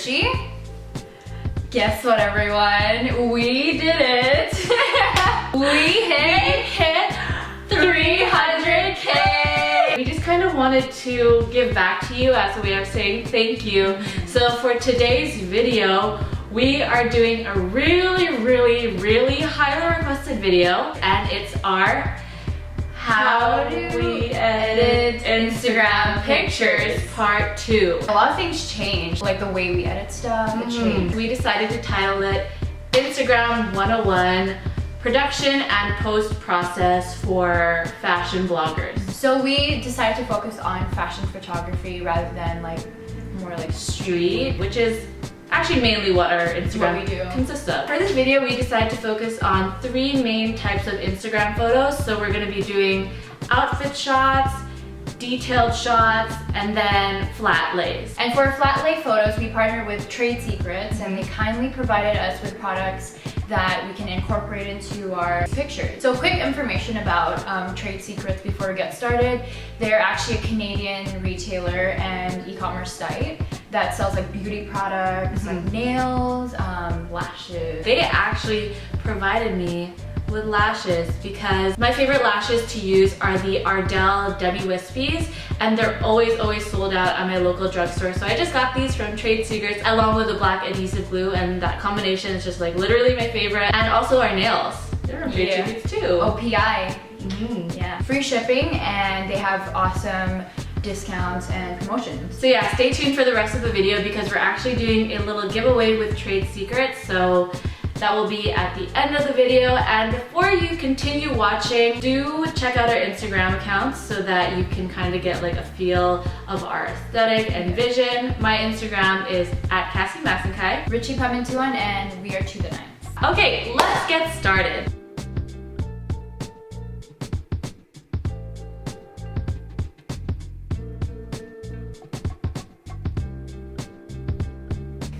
Ricci. Guess what, everyone? We did it! We hit 300K! We just kind of wanted to give back to you as a way of saying thank you. So for today's video, we are doing a really highly requested video, and it's our How do we edit Instagram pictures part 2. A lot of things change, like the way we edit stuff, it changed. We decided to title it Instagram 101, Production and Post Process for Fashion Bloggers. So we decided to focus on fashion photography rather than like more like street, which is actually mainly what our Instagram consists of. For this video, we decided to focus on 3 main types of Instagram photos. So we're going to be doing outfit shots, detailed shots, and then flat lays. And for flat lay photos, we partnered with Trade Secrets, and they kindly provided us with products that we can incorporate into our pictures. So quick information about Trade Secrets before we get started. They're actually a Canadian retailer and e-commerce site that sells like beauty products, like nails, lashes. They actually provided me with lashes because my favorite lashes to use are the Ardell W Wispies, and they're always sold out at my local drugstore. So I just got these from Trade Secrets along with the black adhesive glue, and that combination is just like literally my favorite. And also our nails. They're from Trade Secrets too. OPI. Yeah. Free shipping, and they have awesome discounts and promotions. So yeah, stay tuned for the rest of the video because we're actually doing a little giveaway with Trade Secrets. So that will be at the end of the video. And before you continue watching, do check out our Instagram accounts so that you can kind of get like a feel of our aesthetic and vision. My Instagram is at cassieandricci, riccipamintuan, and we are ToThe9s. Okay, let's get started.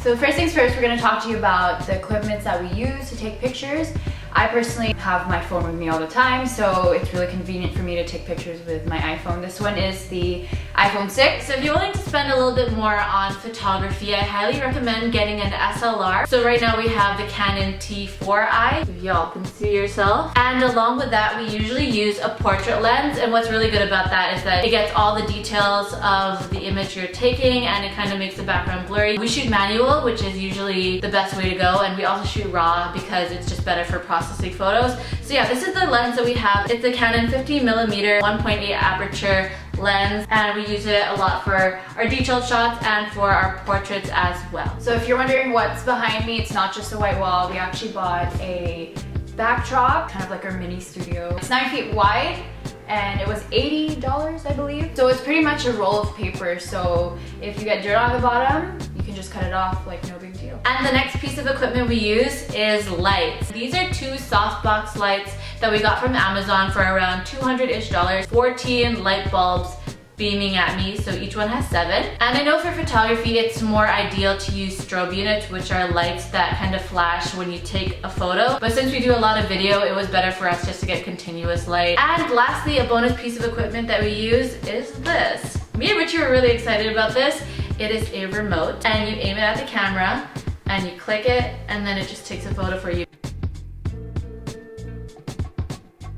So first things first, we're going to talk to you about the equipment that we use to take pictures. I personally have my phone with me all the time, so it's really convenient for me to take pictures with my iPhone. This one is the iPhone 6. So if you're willing to spend a little bit more on photography, I highly recommend getting an SLR. So right now we have the Canon T4i, if y'all can see yourself. And along with that, we usually use a portrait lens. And what's really good about that is that it gets all the details of the image you're taking, and it kind of makes the background blurry. We shoot manual, which is usually the best way to go. And we also shoot RAW because it's just better for processing photos. So yeah, this is the lens that we have. It's a Canon 50mm 1.8 aperture lens, and we use it a lot for our detailed shots and for our portraits as well. So if you're wondering what's behind me, it's not just a white wall. We actually bought a backdrop, kind of like our mini studio. It's 9 feet wide, and it was $80, I believe. So it's pretty much a roll of paper, so if you get dirt on the bottom, you can just cut it off like no big deal. And the next piece of equipment we use is lights. These are 2 softbox lights that we got from Amazon for around $200-ish. 14 light bulbs beaming at me, so each one has 7. And I know for photography it's more ideal to use strobe units, which are lights that kind of flash when you take a photo. But since we do a lot of video, it was better for us just to get continuous light. And lastly, a bonus piece of equipment that we use is this. Me and Richie were really excited about this. It is a remote, and you aim it at the camera, and you click it, and then it just takes a photo for you.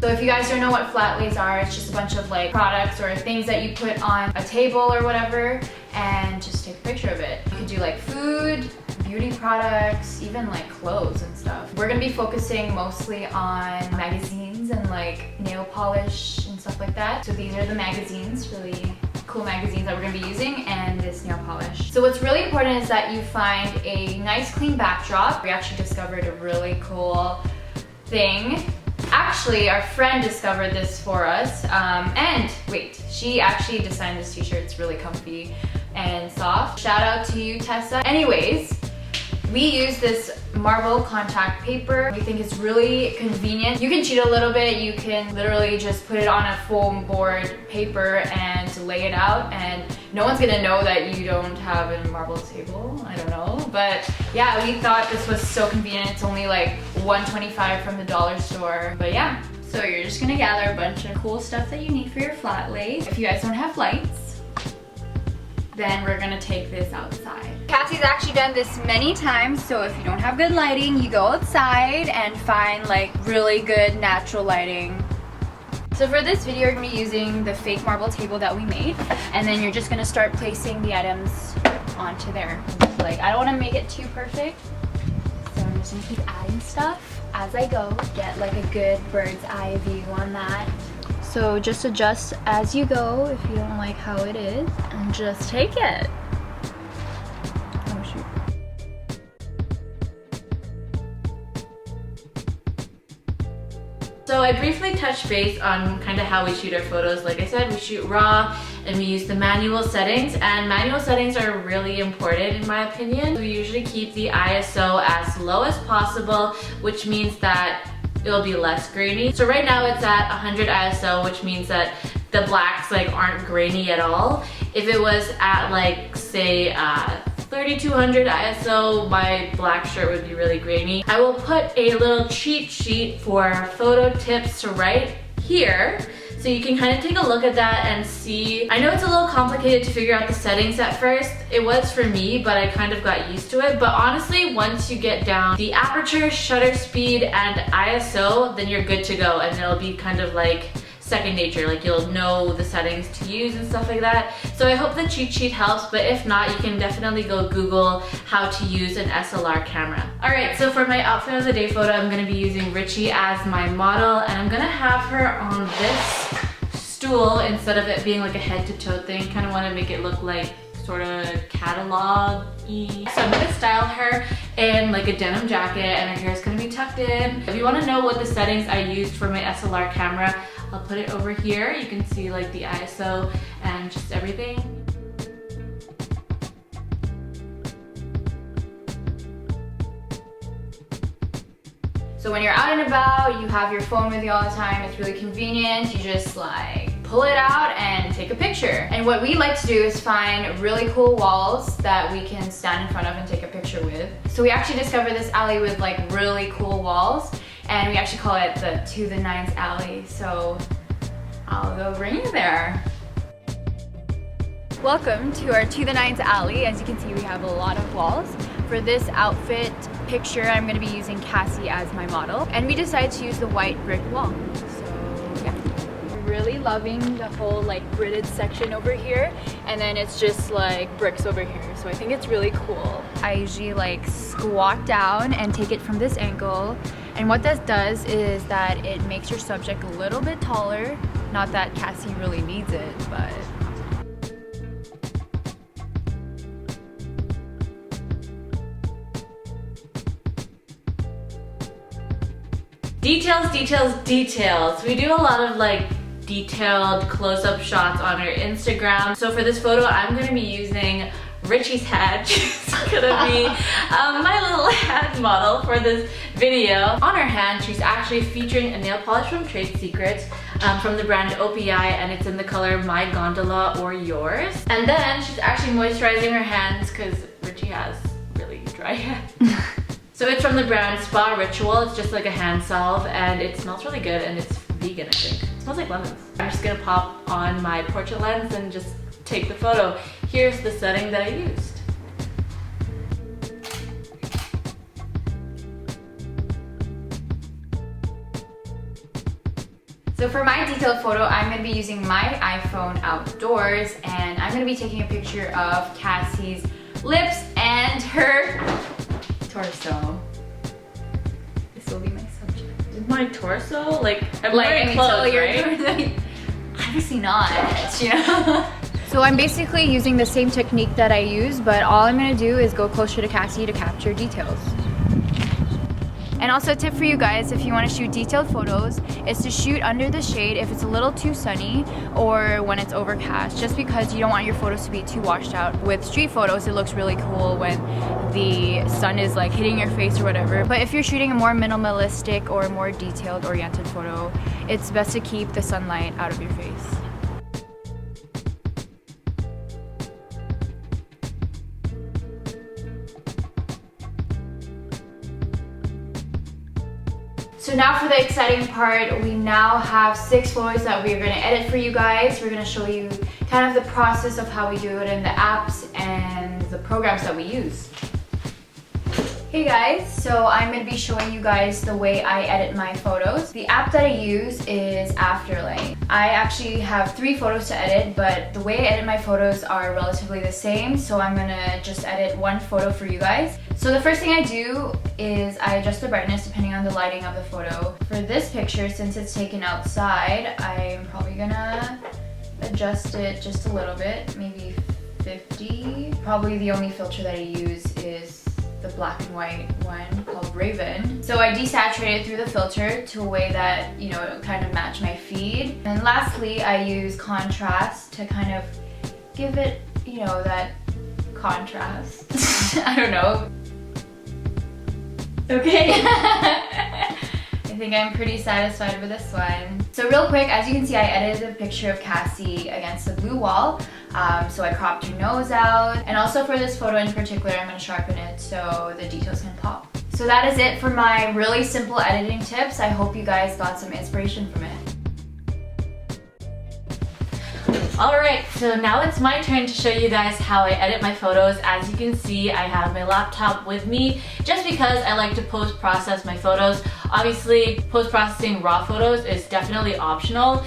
So if you guys don't know what flat lays are, it's just a bunch of like products or things that you put on a table or whatever and just take a picture of it. You can do like food, beauty products, even like clothes and stuff. We're gonna be focusing mostly on magazines and like nail polish and stuff like that. So these are the magazines, really cool magazines that we're gonna be using, and this nail polish. So what's really important is that you find a nice clean backdrop. We actually discovered a really cool thing. Actually, our friend discovered this for us, and wait, she actually designed this t-shirt. It's really comfy and soft. Shout out to you, Tessa. Anyways, we use this marble contact paper. We think it's really convenient. You can cheat a little bit. You can literally just put it on a foam board paper and lay it out, and no one's gonna know that you don't have a marble table. I don't know, but yeah, we thought this was so convenient. It's only like $1.25 from the dollar store, but yeah. So you're just gonna gather a bunch of cool stuff that you need for your flat lay. If you guys don't have lights, then we're gonna take this outside. Cassie's actually done this many times, so if you don't have good lighting, you go outside and find like really good natural lighting. So for this video, you're gonna be using the fake marble table that we made, and then you're just gonna start placing the items onto there. Like, I don't wanna make it too perfect, so I'm just gonna keep adding stuff as I go, get like a good bird's eye view on that. So just adjust as you go if you don't like how it is, and just take it. Oh shoot. So I briefly touched base on kind of how we shoot our photos. Like I said, we shoot raw and we use the manual settings, and manual settings are really important in my opinion. We usually keep the ISO as low as possible, which means that it'll be less grainy. So right now it's at 100 ISO, which means that the blacks like aren't grainy at all. If it was at like say 3200 ISO, my black shirt would be really grainy. I will put a little cheat sheet for photo tips right here, so you can kind of take a look at that and see. I know it's a little complicated to figure out the settings at first. It was for me, but I kind of got used to it. But honestly, once you get down the aperture, shutter speed, and ISO, then you're good to go, and it'll be kind of like second nature. Like, you'll know the settings to use and stuff like that. So I hope the cheat sheet helps, but if not, you can definitely go Google how to use an SLR camera. Alright, so for my outfit of the day photo, I'm going to be using Ricci as my model, and I'm going to have her on this stool instead of it being like a head-to-toe thing. Kind of want to make it look like sort of catalog-y. So I'm going to style her in like a denim jacket, and her hair is going to be tucked in. If you want to know what the settings I used for my SLR camera, I'll put it over here. You can see like the ISO and just everything. So when you're out and about, you have your phone with you all the time, it's really convenient. You just like pull it out and take a picture. And what we like to do is find really cool walls that we can stand in front of and take a picture with. So we actually discovered this alley with like really cool walls, and we actually call it the ToThe9s alley. So I'll go bring you there. Welcome to our ToThe9s alley. As you can see, we have a lot of walls. For this outfit picture, I'm going to be using Cassie as my model, and we decided to use the white brick wall. So yeah, really loving the whole like gridded section over here, and then it's just like bricks over here. So I think it's really cool. I usually like squat down and take it from this angle, and what this does is that it makes your subject a little bit taller. Not that Cassie really needs it, but details, details, details. We do a lot of like detailed close-up shots on our Instagram. So for this photo, I'm gonna be using Ricci's head. She's gonna be my little head model for this video. On her hand, she's actually featuring a nail polish from Trade Secrets from the brand OPI, and it's in the color My Gondola or Yours. And then she's actually moisturizing her hands because Ricci has really dry hands. So it's from the brand Spa Ritual. It's just like a hand salve, and it smells really good, and it's vegan, I think. It smells like lemons. I'm just gonna pop on my portrait lens and just take the photo. Here's the setting that I used. so for my detailed photo, I'm going to be using my iPhone outdoors, and I'm going to be taking a picture of Cassie's lips and her torso. This will be my subject. My torso? Like, I'm Like, wearing clothes, right? Obviously not, you know? So I'm basically using the same technique that I use, but all I'm gonna do is go closer to Cassie to capture details. And also a tip for you guys, if you want to shoot detailed photos, is to shoot under the shade if it's a little too sunny or when it's overcast, just because you don't want your photos to be too washed out. With street photos, it looks really cool when the sun is like hitting your face or whatever. But if you're shooting a more minimalistic or more detailed oriented photo, it's best to keep the sunlight out of your face. So So now for the exciting part, we now have 6 photos that we're going to edit for you guys. We're going to show you kind of the process of how we do it in the apps and the programs that we use. Hey guys, so I'm going to be showing you guys the way I edit my photos. The app that I use is Afterlight. I actually have 3 photos to edit, but the way I edit my photos are relatively the same, so I'm going to just edit 1 photo for you guys. So the first thing I do is I adjust the brightness depending on the lighting of the photo. For this picture, since it's taken outside, I'm probably going to adjust it just a little bit, maybe 50. Probably the only filter that I use is the black and white one called Raven. So I desaturate it through the filter to a way that, you know, it'll kind of match my feed. And lastly, I use contrast to kind of give it, you know, that contrast. I don't know. Okay. I think I'm pretty satisfied with this one. So real quick, as you can see, I edited a picture of Cassie against the blue wall. So I cropped her nose out. And also for this photo in particular, I'm going to sharpen it so the details can pop. So that is it for my really simple editing tips. I hope you guys got some inspiration from it. Alright, so now it's my turn to show you guys how I edit my photos. As you can see, I have my laptop with me just because I like to post-process my photos. Obviously, post-processing raw photos is definitely optional.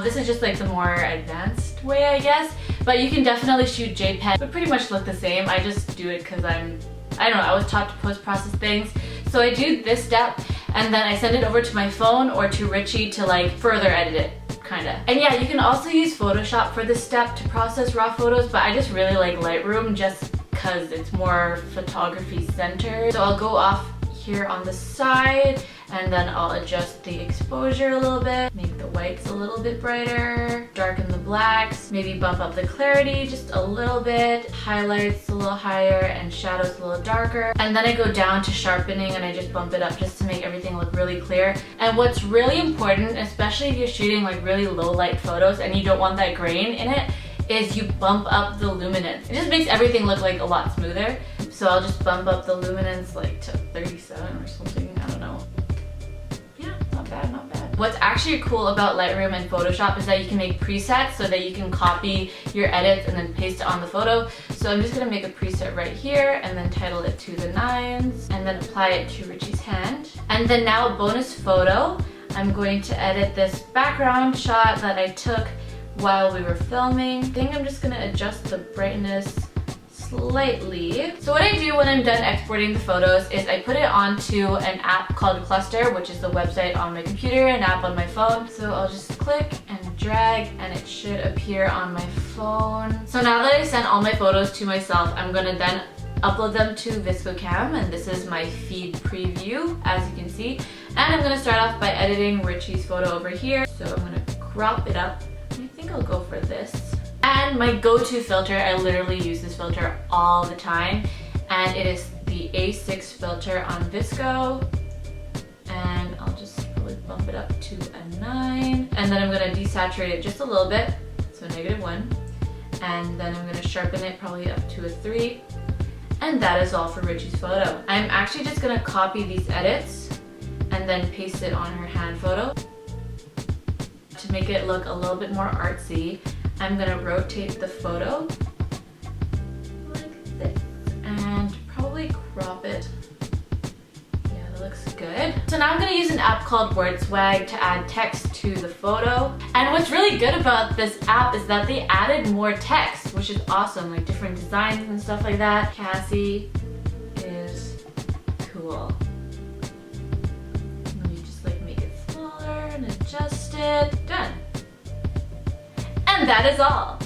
This is just like the more advanced way, I guess. But you can definitely shoot JPEG, but pretty much look the same. I just do it because I don't know, I was taught to post-process things. So I do this step and then I send it over to my phone or to Ricci to like further edit it. Kinda. And yeah, you can also use Photoshop for this step to process raw photos, but I just really like Lightroom just because it's more photography centered. So I'll go off here on the side and then I'll adjust the exposure a little bit, make the whites a little bit brighter, darken the blacks, maybe bump up the clarity just a little bit, highlights a little higher and shadows a little darker. And then I go down to sharpening and I just bump it up just to make everything look really clear. And what's really important, especially if you're shooting like really low light photos and you don't want that grain in it, is you bump up the luminance. It just makes everything look like a lot smoother. So I'll just bump up the luminance like to 37 or something, I don't know. Yeah, not bad, not bad. What's actually cool about Lightroom and Photoshop is that you can make presets so that you can copy your edits and then paste it on the photo. So I'm just gonna make a preset right here and then title it ToThe9s and then apply it to Ricci's hand. And then now a bonus photo. I'm going to edit this background shot that I took while we were filming. I think I'm just gonna adjust the brightness slightly. So what I do when I'm done exporting the photos is I put it onto an app called Cluster, which is the website on my computer, an app on my phone. So I'll just click and drag and it should appear on my phone. So now that I sent all my photos to myself, I'm gonna then upload them to ViscoCam, and this is my feed preview, as you can see. And I'm gonna start off by editing Ricci's photo over here. So I'm gonna crop it up. I think I'll go for this. And my go-to filter, I literally use this filter all the time, and it is the A6 filter on Visco. And I'll just probably bump it up to a 9. And then I'm gonna desaturate it just a little bit, so -1. And then I'm gonna sharpen it probably up to a 3. And that is all for Ricci's photo. I'm actually just gonna copy these edits and then paste it on her hand photo. To make it look a little bit more artsy, I'm gonna rotate the photo like this and probably crop it. Yeah, that looks good. So now I'm gonna use an app called WordSwag to add text to the photo. And what's really good about this app is that they added more text, which is awesome, like different designs and stuff like that. Cassie is cool. And you just like make it smaller and adjust it. Done. And that is all.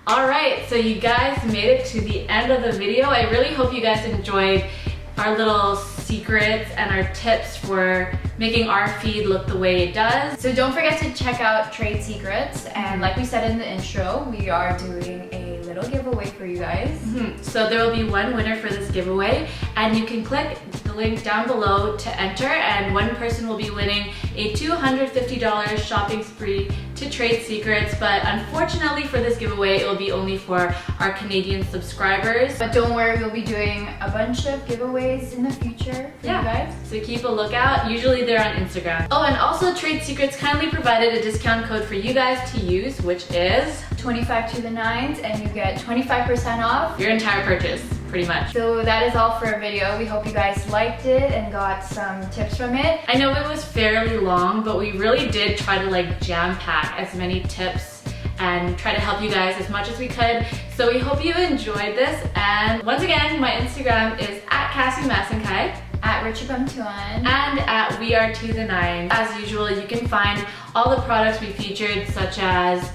Alright, so you guys made it to the end of the video. I really hope you guys enjoyed our little secrets and our tips for making our feed look the way it does. So don't forget to check out Trade Secrets, and like we said in the intro, we are doing a little giveaway for you guys. So there will be one winner for this giveaway, and you can click the link down below to enter, and one person will be winning a $250 shopping spree to Trade Secrets. But unfortunately for this giveaway, it will be only for our Canadian subscribers. But don't worry, we'll be doing a bunch of giveaways in the future for you guys. So keep a lookout. Usually they're on Instagram. Oh, and also Trade Secrets kindly provided a discount code for you guys to use, which is 25 to the 9s, and you get 25% off your entire purchase, pretty much. So that is all for our video. We hope you guys liked it and got some tips from it. I know it was fairly long, but we really did try to like jam pack as many tips and try to help you guys as much as we could. So we hope you enjoyed this. And once again, my Instagram is at cassieandricci, at riccipamintuan, and at ToThe9s. As usual, you can find all the products we featured, such as,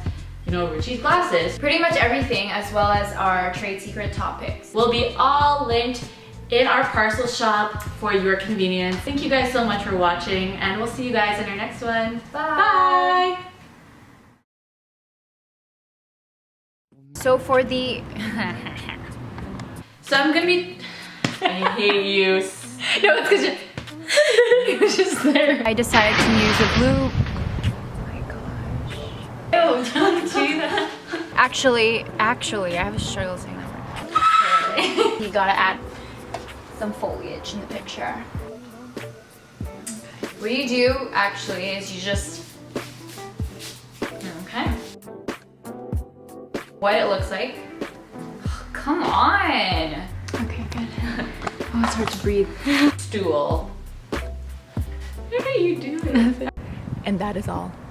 you know, Ricci's glasses. Pretty much everything, as well as our trade secret topics. Will be all linked in our parcel shop for your convenience. Thank you guys so much for watching, and we'll see you guys in our next one. Bye! Bye! So for the... So I'm gonna be... I hate you. No, it's because it was just there. I decided to use a blue... Oh my gosh. Ew, don't do that. Actually, I have a struggle saying that. You gotta add some foliage in the picture. What you do, actually, is you just... Okay. What it looks like. Oh, come on! Okay, good. Oh, it's hard to breathe. Stool. What are you doing? And that is all.